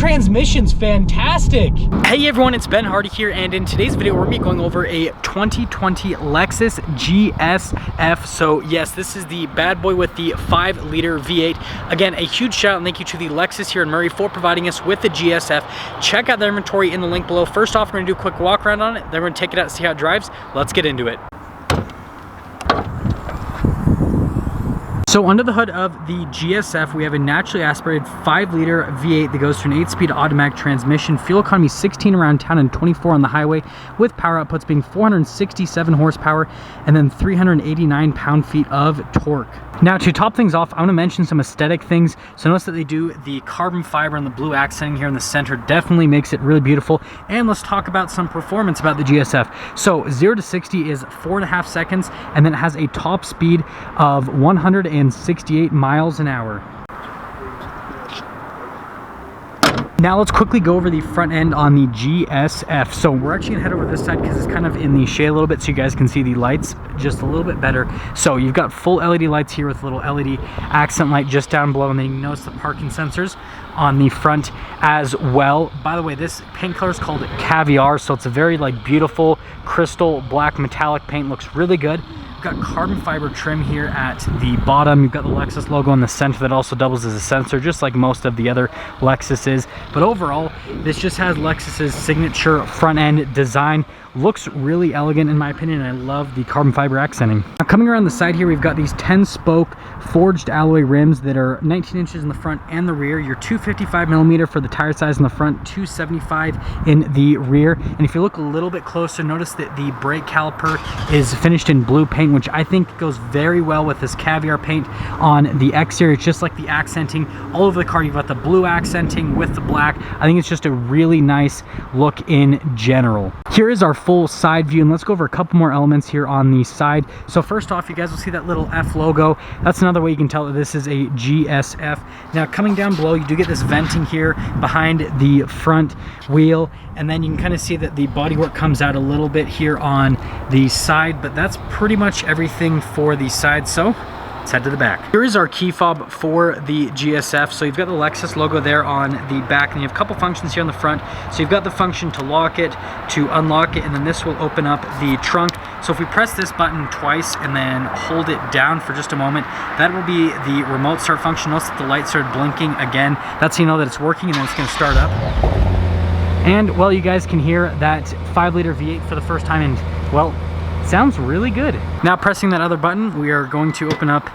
transmission's fantastic. Hey everyone, it's Ben Hardy here, and in today's video we're gonna be going over a 2020 Lexus GS F. So yes, this is the bad boy with the 5-liter V8. Again, a huge shout out and thank you to the Lexus here in Murray for providing us with the GS F. Check out their inventory in the link below. First off, we're gonna do a quick walk around on it, then we're gonna take it out and see how it drives. Let's get into it. So under the hood of the GSF, we have a naturally aspirated 5-liter V8 that goes to an 8-speed automatic transmission. Fuel economy 16 around town and 24 on the highway, with power outputs being 467 horsepower and then 389 pound-feet of torque. Now to top things off, I want to mention some aesthetic things. So notice that they do the carbon fiber and the blue accenting here in the center, definitely makes it really beautiful. And let's talk about some performance about the GSF. So 0 to 60 is 4.5 seconds, and then it has a top speed of 168 miles an hour. Now let's quickly go over the front end on the GSF. So we're actually gonna head over this side because it's kind of in the shade a little bit so you guys can see the lights just a little bit better. So you've got full LED lights here with a little LED accent light just down below, and then you can notice the parking sensors on the front as well. By the way, this paint color is called Caviar, so it's a very beautiful crystal black metallic paint. Looks really good. Got carbon fiber trim here at the bottom. You've got the Lexus logo in the center that also doubles as a sensor, just like most of the other Lexuses. But overall, this just has Lexus's signature front end design. Looks really elegant in my opinion, and I love the carbon fiber accenting. Now coming around the side here, we've got these 10-spoke forged alloy rims that are 19 inches in the front and the rear. Your 255mm for the tire size in the front, 275 in the rear. And if you look a little bit closer, notice that the brake caliper is finished in blue paint, which I think goes very well with this Caviar paint on the exterior. It's just like the accenting all over the car. You've got the blue accenting with the black. I think it's just a really nice look in general. Here is our full side view, and let's go over a couple more elements here on the side. So first off, you guys will see that little F logo. That's another way you can tell that this is a GSF. Now coming down below, you do get this venting here behind the front wheel, and then you can kind of see that the bodywork comes out a little bit here on the side, but that's pretty much everything for the side. So let's head to the back. Here is our key fob for the GSF. So you've got the Lexus logo there on the back, and you have a couple functions here on the front. So you've got the function to lock it, to unlock it, and then this will open up the trunk. So if we press this button twice and then hold it down for just a moment, that will be the remote start function. Notice that the light started blinking again. That's how you know that it's working, and then it's going to start up. And well, you guys can hear that 5-liter V8 for the first time, and well, sounds really good. Now pressing that other button, we are going to open up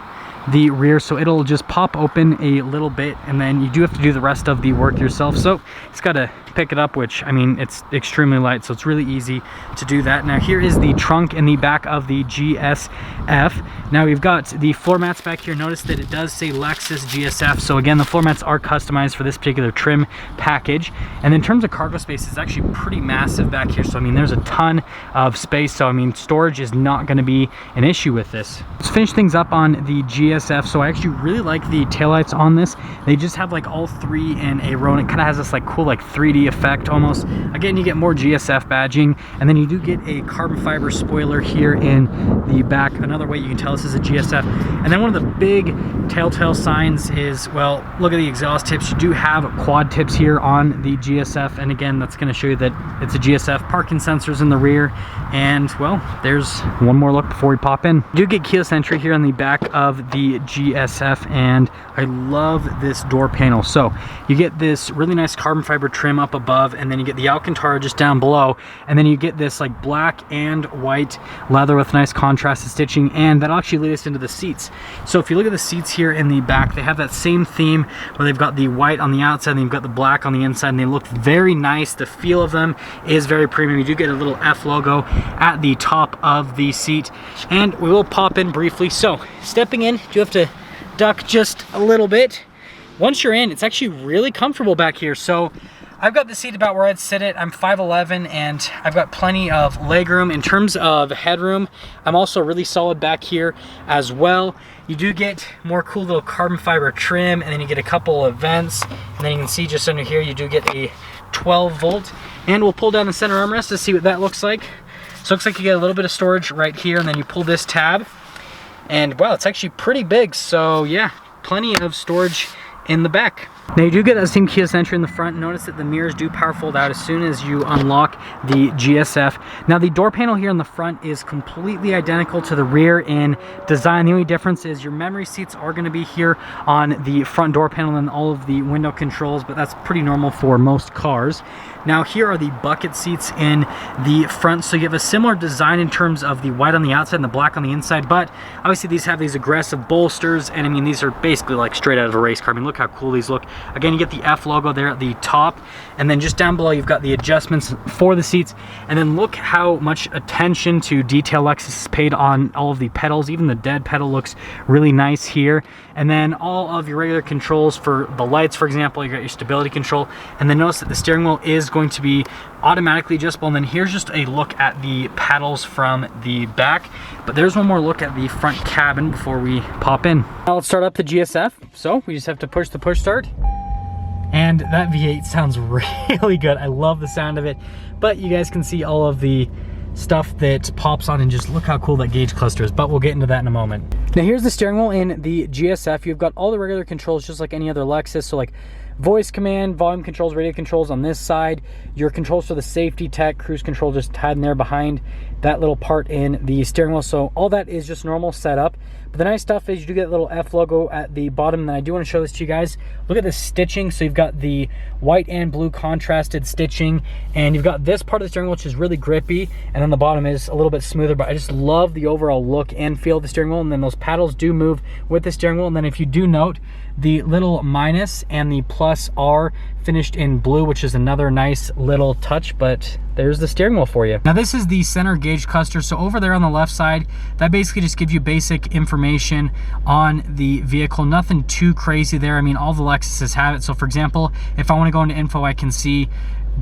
the rear, so it'll just pop open a little bit, and then you do have to do the rest of the work yourself. So it's got to pick it up, which I mean, it's extremely light, so it's really easy to do that. Now here is the trunk in the back of the GSF. Now we've got the floor mats back here. Notice that it does say Lexus GSF, so again, the floor mats are customized for this particular trim package. And in terms of cargo space, it's actually pretty massive back here, so I mean, there's a ton of space, so I mean, storage is not going to be an issue with this. Let's finish things up on the GSF. So I actually really like the taillights on this. They just have all three in a row, and it kind of has this cool 3D effect almost. Again, you get more GSF badging, and then you do get a carbon fiber spoiler here in the back. Another way you can tell this is a GSF. And then one of the big telltale signs is, well, look at the exhaust tips. You do have quad tips here on the GSF, and again, that's going to show you that it's a GSF. Parking sensors in the rear, and well, there's one more look before we pop in. You do get keyless entry here on the back of the GSF, and I love this door panel. So you get this really nice carbon fiber trim up above, and then you get the Alcantara just down below, and then you get this black and white leather with nice contrasted stitching, and that'll actually lead us into the seats. So if you look at the seats here in the back, they have that same theme where they've got the white on the outside and you've got the black on the inside, and they look very nice. The feel of them is very premium. You do get a little F logo at the top of the seat, and we will pop in briefly. So stepping in, you have to duck just a little bit. Once you're in, it's actually really comfortable back here. So I've got the seat about where I'd sit it. I'm 5'11", and I've got plenty of leg room. In terms of headroom, I'm also really solid back here as well. You do get more cool little carbon fiber trim, and then you get a couple of vents, and then you can see just under here you do get a 12-volt. And we'll pull down the center armrest to see what that looks like. So it looks like you get a little bit of storage right here, and then you pull this tab, and wow, it's actually pretty big. So yeah, plenty of storage in the back. Now you do get that same keyless entry in the front. Notice that the mirrors do power fold out as soon as you unlock the GS F. Now the door panel here in the front is completely identical to the rear in design. The only difference is your memory seats are going to be here on the front door panel and all of the window controls, but that's pretty normal for most cars. Now here are the bucket seats in the front, so you have a similar design in terms of the white on the outside and the black on the inside, but obviously these have these aggressive bolsters, and I mean these are basically like straight out of a race car. I mean look how cool these look. Again, you get the F logo there at the top, and then just down below you've got the adjustments for the seats, and then look how much attention to detail Lexus has paid on all of the pedals. Even the dead pedal looks really nice here, and then all of your regular controls for the lights, for example. You got your stability control, and then notice that the steering wheel is going to be automatically adjustable. And then here's just a look at the paddles from the back, but there's one more look at the front cabin before we pop in. Now let's start up the GS F. So we just have to push the push start, and that V8 sounds really good. I love the sound of it, but you guys can see all of the stuff that pops on, and just look how cool that gauge cluster is, but we'll get into that in a moment. Now here's the steering wheel in the GS F. You've got all the regular controls just like any other Lexus, so like voice command, volume controls, radio controls on this side, your controls for the safety tech, cruise control just tied in there behind that little part in the steering wheel. So all that is just normal setup. But the nice stuff is you do get a little F logo at the bottom, and I do want to show this to you guys. Look at this stitching. So you've got the white and blue contrasted stitching, and you've got this part of the steering wheel which is really grippy, and then the bottom is a little bit smoother, but I just love the overall look and feel of the steering wheel. And then those paddles do move with the steering wheel, and then if you do note, the little minus and the plus are finished in blue, which is another nice little touch, but there's the steering wheel for you. Now this is the center gauge cluster. So over there on the left side, that basically just gives you basic information on the vehicle. Nothing too crazy there. I mean, all the Lexuses have it. So for example, if I want to go into info, I can see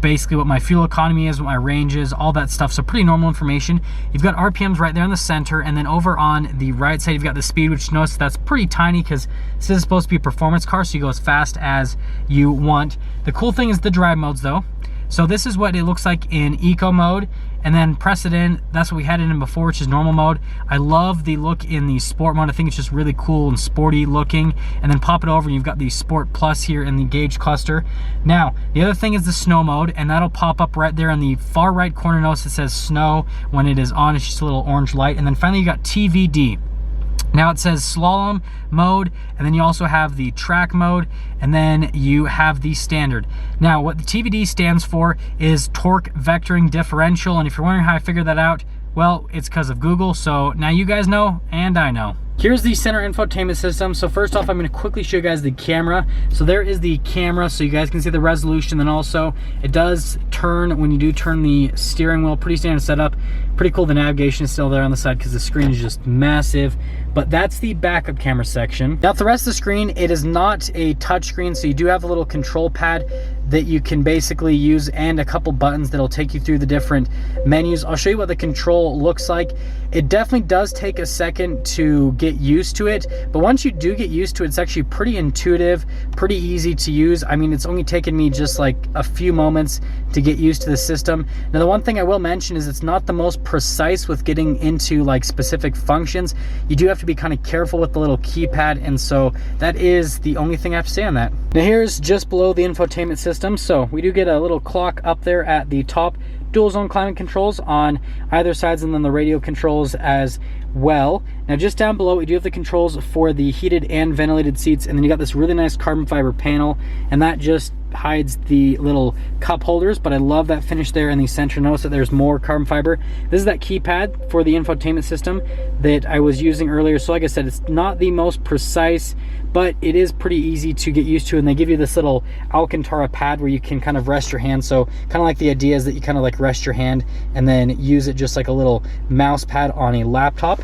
basically what my fuel economy is, what my range is, all that stuff. So pretty normal information. You've got RPMs right there in the center, and then over on the right side you've got the speed, which notice that's pretty tiny because this is supposed to be a performance car, so you go as fast as you want. The cool thing is the drive modes though. So this is what it looks like in eco mode, and then press it in. That's what we had it in before, which is normal mode. I love the look in the sport mode. I think it's just really cool and sporty looking. And then pop it over, and you've got the sport plus here in the gauge cluster. Now the other thing is the snow mode, and that'll pop up right there in the far right corner. Notice it says snow when it is on. It's just a little orange light. And then finally you got TVD. Now it says slalom mode, and then you also have the track mode, and then you have the standard. Now what the TVD stands for is torque vectoring differential, and if you're wondering how I figured that out, well, it's because of Google. So now you guys know, and I know. Here's the center infotainment system. So first off, I'm going to quickly show you guys the camera. So there is the camera, so you guys can see the resolution. Then also it does turn when you do turn the steering wheel. Pretty standard setup. Pretty cool. The navigation is still there on the side because the screen is just massive. But that's the backup camera section. Now the rest of the screen, it is not a touch screen, so you do have a little control pad that you can basically use, and a couple buttons that'll take you through the different menus. I'll show you what the control looks like. It definitely does take a second to get used to it, but once you do get used to it, it's actually pretty intuitive, pretty easy to use. I mean, it's only taken me just like a few moments to get used to the system. Now the one thing I will mention is it's not the most precise with getting into like specific functions. You do have to be kind of careful with the little keypad, and so that is the only thing I have to say on that. Now here's just below the infotainment system. So we do get a little clock up there at the top, dual zone climate controls on either sides, and then the radio controls as well. Now just down below we do have the controls for the heated and ventilated seats, and then you got this really nice carbon fiber panel, and that just hides the little cup holders, but I love that finish there in the center. Notice that there's more carbon fiber. This is that keypad for the infotainment system that I was using earlier. So like I said, it's not the most precise, but it is pretty easy to get used to, and they give you this little Alcantara pad where you can kind of rest your hand. So kind of like the idea is that you kind of like rest your hand and then use it just like a little mouse pad on a laptop.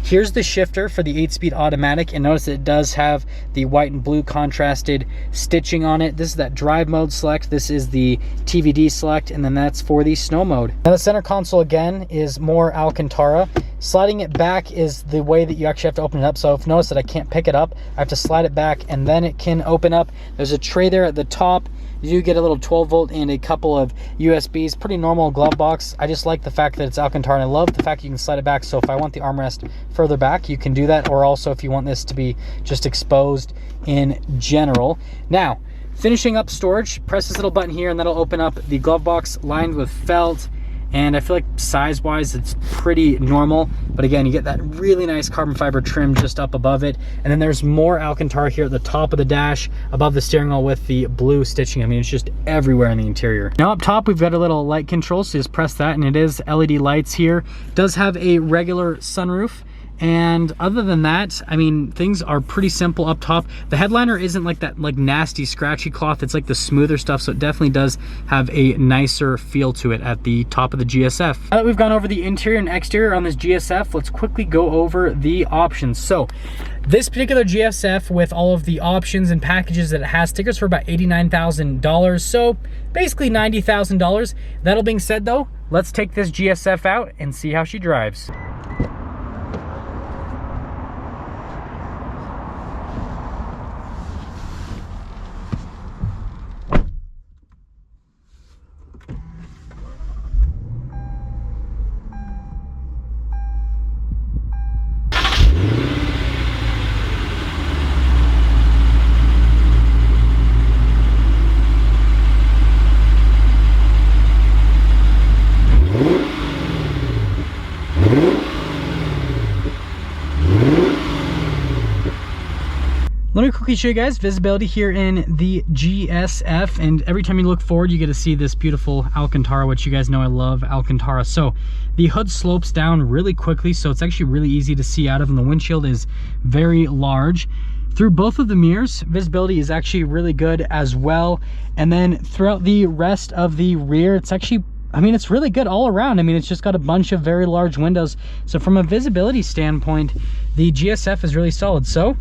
Here's the shifter for the 8-speed automatic, and notice it does have the white and blue contrasted stitching on it. This is that drive mode select, this is the TVD select, and then that's for the snow mode. Now the center console again is more Alcantara. Sliding it back is the way that you actually have to open it up. So if notice that I can't pick it up, I have to slide it back and then it can open up. There's a tray there at the top. You do get a little 12 volt and a couple of USBs. Pretty normal glove box. I just like the fact that it's Alcantara, and I love the fact you can slide it back. So if I want the armrest further back, you can do that, or also if you want this to be just exposed in general. Now Finishing up storage, press this little button here and that'll open up the glove box lined with felt. And I feel like size-wise, it's pretty normal. But again, you get that really nice carbon fiber trim just up above it. And then there's more Alcantara here at the top of the dash, above the steering wheel with the blue stitching. I mean, it's just everywhere in the interior. Now up top, we've got a little light control, so just press that, and it is LED lights here. It does have a regular sunroof. And other than that, I mean, things are pretty simple up top. The headliner isn't like that nasty scratchy cloth. It's like the smoother stuff, so it definitely does have a nicer feel to it at the top of the GSF. Now that we've gone over the interior and exterior on this GSF, let's quickly go over the options. So this particular GSF, with all of the options and packages that it has, stickers for about $89,000, so basically $90,000. That all being said though, let's take this GSF out and see how she drives. Let me quickly show you guys visibility here in the GSF, and every time you look forward you get to see this beautiful Alcantara, which you guys know I love Alcantara. So the hood slopes down really quickly, so it's actually really easy to see out of, and the windshield is very large. Through both of the mirrors, visibility is actually really good as well. And then throughout the rest of the rear, it's actually, I mean, it's really good all around. I mean, it's just got a bunch of very large windows. So from a visibility standpoint, the GSF is really solid. So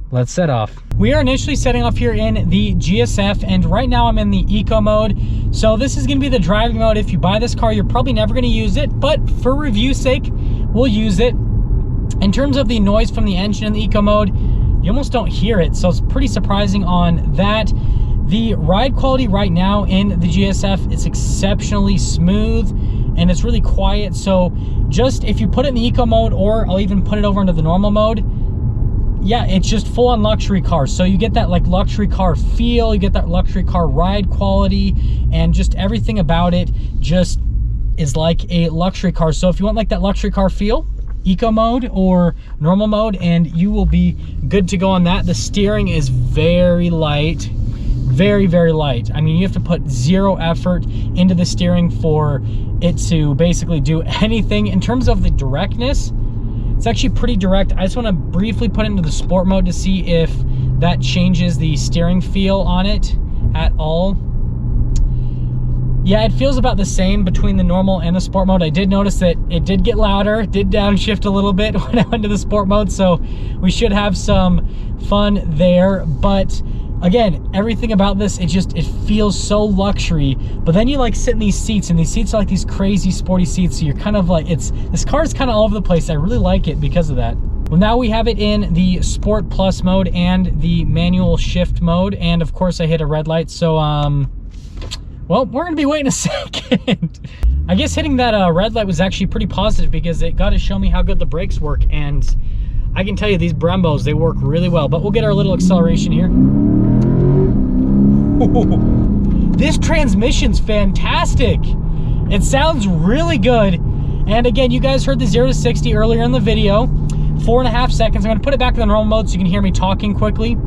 let's set off. We are initially setting off here in the GSF, and right now I'm in the eco mode. So this is going to be the driving mode. If you buy this car, you're probably never going to use it, but for review sake, we'll use it. In terms of the noise from the engine in the eco mode, you almost don't hear it, so it's pretty surprising on that. The ride quality right now in the GSF is exceptionally smooth and it's really quiet. So just if you put it in the eco mode, or I'll even put it over into the normal mode, yeah, it's just full on luxury car. So you get that like luxury car feel, you get that luxury car ride quality, and just everything about it just is like a luxury car. So if you want like that luxury car feel, eco mode or normal mode, and you will be good to go on that. The steering is very light, very, very light. I mean, you have to put zero effort into the steering for it to basically do anything. In terms of the directness, it's actually pretty direct. I just want to briefly put it into the sport mode to see if that changes the steering feel on it at all. Yeah, it feels about the same between the normal and the sport mode. I did notice that it did get louder, it did downshift a little bit when I went to the sport mode, so we should have some fun there. But again, everything about this, it feels so luxury. But then you like sit in these seats, and these seats are like these crazy sporty seats, so you're kind of like, this car is kind of all over the place. I really like it because of that. Well, now we have it in the Sport Plus mode and the manual shift mode, and of course I hit a red light, so well, we're gonna be waiting a second. I guess hitting that red light was actually pretty positive, because it got to show me how good the brakes work, and I can tell you these Brembos, they work really well. But we'll get our little acceleration here. Ooh, this transmission's fantastic. It sounds really good. And again, you guys heard the 0 to 60 earlier in the video, 4.5 seconds. I'm gonna put it back in the normal mode so you can hear me talking quickly.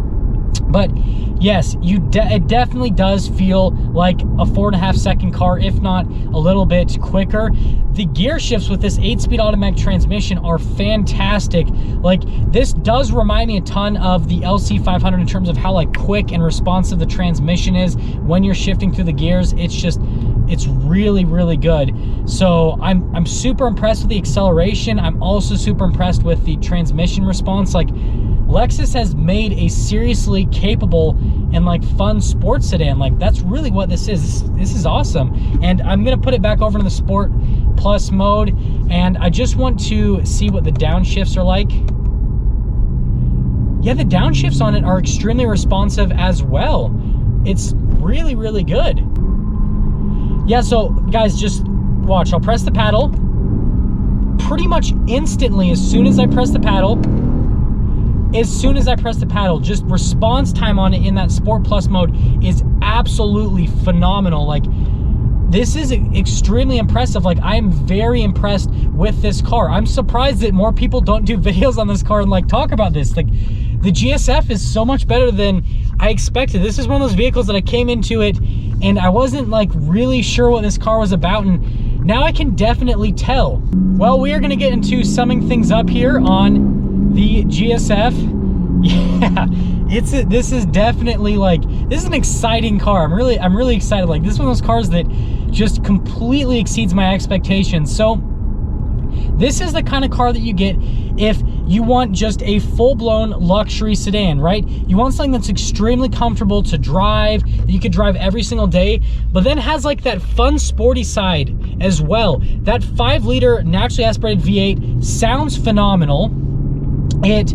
But yes, it definitely does feel like a 4.5 second car, if not a little bit quicker. The gear shifts with this 8-speed automatic transmission are fantastic. Like, this does remind me a ton of the LC500 in terms of how like quick and responsive the transmission is when you're shifting through the gears. It's really, really good. So I'm super impressed with the acceleration. I'm also super impressed with the transmission response. Like, Lexus has made a seriously capable and like fun sports sedan. Like, that's really what this is. This is awesome. And I'm gonna put it back over to the Sport Plus mode, and I just want to see what the downshifts are like. Yeah, the downshifts on it are extremely responsive as well. It's really, really good. Yeah, so guys, just watch. I'll press the paddle. Pretty much instantly, as soon as I press the paddle, as soon as I press the paddle. Just response time on it in that Sport Plus mode is absolutely phenomenal. Like, this is extremely impressive. Like, I am very impressed with this car. I'm surprised that more people don't do videos on this car and like talk about this. Like, the GS F is so much better than I expected. This is one of those vehicles that I came into it and I wasn't like really sure what this car was about, and now I can definitely tell. Well, we are gonna get into summing things up here on the GS F. Yeah, this is definitely like, this is an exciting car. I'm really excited. Like, this is one of those cars that just completely exceeds my expectations. So this is the kind of car that you get if you want just a full-blown luxury sedan, right? You want something that's extremely comfortable to drive, that you could drive every single day, but then has like that fun sporty side as well. That 5-liter naturally aspirated V8 sounds phenomenal. It,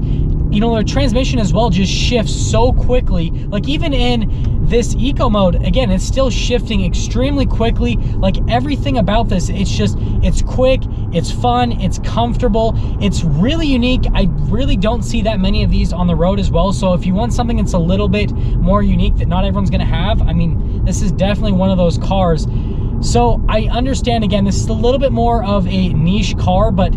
you know, the transmission as well just shifts so quickly. Like, even in this eco mode, again, it's still shifting extremely quickly. Like, everything about this, it's quick, it's fun, it's comfortable, it's really unique. I really don't see that many of these on the road as well. So if you want something that's a little bit more unique that not everyone's gonna have, I mean, this is definitely one of those cars. So I understand, again, this is a little bit more of a niche car, but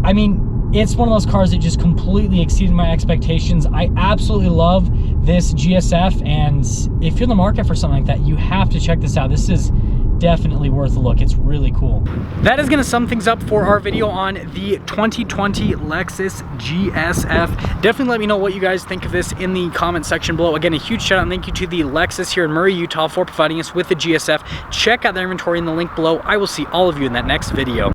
I mean, it's one of those cars that just completely exceeded my expectations. I absolutely love this GS F, and if you're in the market for something like that, you have to check this out. This is definitely worth a look. It's really cool. That is going to sum things up for our video on the 2020 Lexus GS F. Definitely let me know what you guys think of this in the comment section below. Again, a huge shout out and thank you to the Lexus here in Murray, Utah for providing us with the GS F. Check out their inventory in the link below. I will see all of you in that next video.